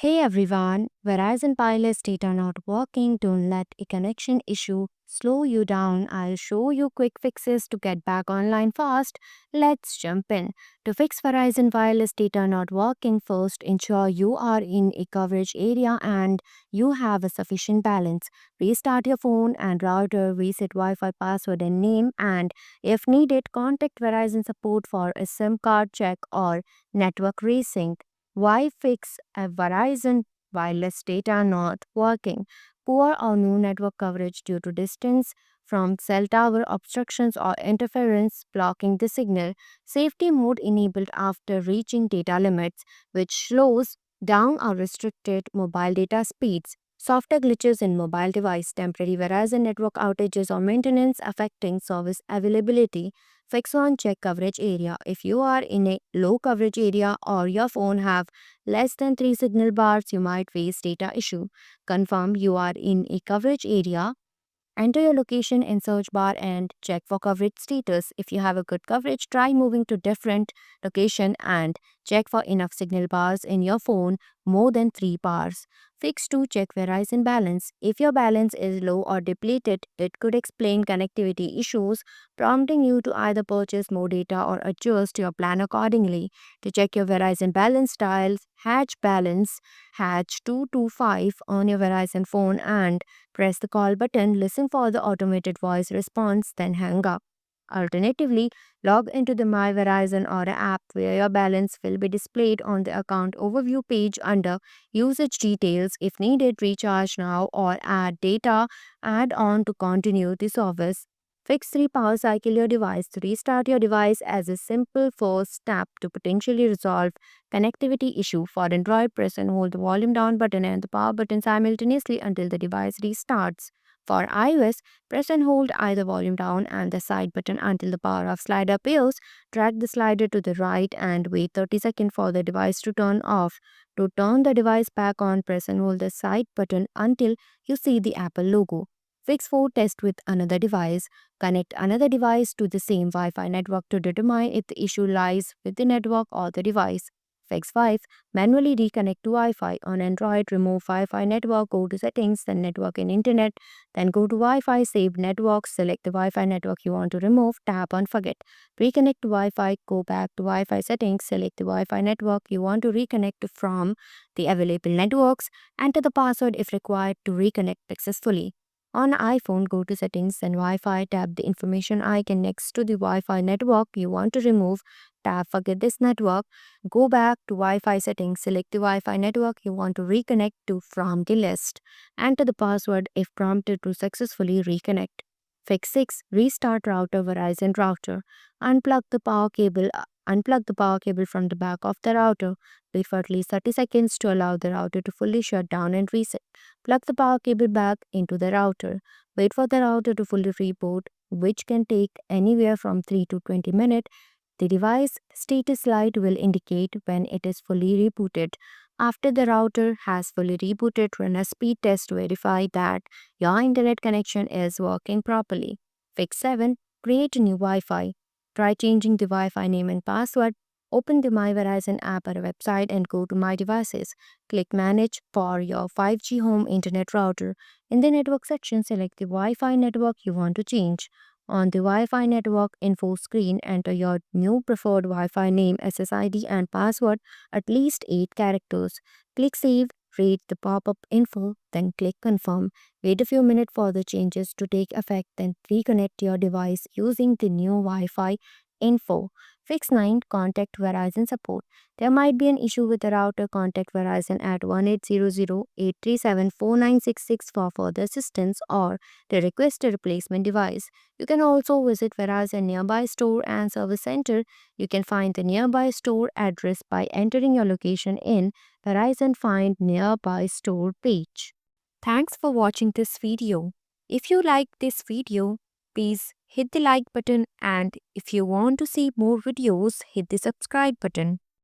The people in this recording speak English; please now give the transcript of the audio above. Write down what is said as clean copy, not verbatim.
Hey everyone, Verizon Wireless data not working. Don't let a connection issue slow you down. I'll show you quick fixes to get back online fast. Let's jump in. To fix Verizon Wireless data not working, first ensure you are in a coverage area and you have a sufficient balance. Restart your phone and router, reset Wi-Fi password and name, and if needed, contact Verizon support for a SIM card check or network resync. Why fix a Verizon wireless data not working? Poor or no network coverage due to distance from cell tower obstructions or interference blocking the signal. Safety mode enabled after reaching data limits, which slows down or restricted mobile data speeds. Software glitches in mobile device, temporary Verizon network outages or maintenance affecting service availability. Fix on check coverage area. If you are in a low coverage area or your phone have less than 3 signal bars, you might face data issue. Confirm you are in a coverage area. Enter your location in search bar and check for coverage status. If you have a good coverage, try moving to different location and check for enough signal bars in your phone more than 3 bars. Fix to check Verizon balance. If your balance is low or depleted, it could explain connectivity issues, prompting you to either purchase more data or adjust your plan accordingly. To check your Verizon balance styles, Hatch Balance, Hatch 225 on your Verizon phone and press the call button, listen for the automated voice response, then hang up. Alternatively, log into the My Verizon or app where your balance will be displayed on the account overview page under usage details. If needed, recharge now or add data add on to continue the service. Fix 3 power cycle your device. To restart your device as a simple first step to potentially resolve connectivity issue. For Android, press and hold the volume down button and the power button simultaneously until the device restarts. For iOS, press and hold either volume down and the side button until the power off slider appears. Drag the slider to the right and wait 30 seconds for the device to turn off. To turn the device back on, press and hold the side button until you see the Apple logo. Fix 4 test with another device. Connect another device to the same Wi-Fi network to determine if the issue lies with the network or the device. Fix 5. Manually reconnect to Wi-Fi. On Android, remove Wi-Fi network, go to settings, then network and internet, then go to Wi-Fi, save network, select the Wi-Fi network you want to remove, tap on forget. Reconnect to Wi-Fi, go back to Wi-Fi settings, select the Wi-Fi network you want to reconnect from the available networks, enter the password if required to reconnect successfully. On iPhone, go to settings and Wi-Fi, tap the information icon next to the Wi-Fi network you want to remove, tap forget this network, go back to Wi-Fi settings, select the Wi-Fi network you want to reconnect to from the list. Enter the password if prompted to successfully reconnect. Fix 6. Restart router Verizon router. Unplug the power cable. Unplug the power cable from the back of the router. Wait for at least 30 seconds to allow the router to fully shut down and reset. Plug the power cable back into the router. Wait for the router to fully reboot, which can take anywhere from 3 to 20 minutes. The device status light will indicate when it is fully rebooted. After the router has fully rebooted, run a speed test to verify that your internet connection is working properly. Fix 7. Create a new Wi-Fi. Try changing the Wi-Fi name and password. Open the My Verizon app or website and go to My Devices. Click Manage for your 5G home internet router. In the network section, select the Wi-Fi network you want to change. On the Wi-Fi network info screen, enter your new preferred Wi-Fi name, SSID and password, at least 8 characters. Click Save, read the pop-up info, then click Confirm. Wait a few minutes for the changes to take effect, then reconnect your device using the new Wi-Fi info. Fix 9. Contact Verizon support. There might be an issue with the router. Contact Verizon at 1-800-837-4966 for further assistance or to request a replacement device. You can also visit Verizon nearby store and service center. You can find the nearby store address by entering your location in Verizon Find Nearby Store page. Thanks for watching this video. If you like this video, please hit the like button, and if you want to see more videos, hit the subscribe button.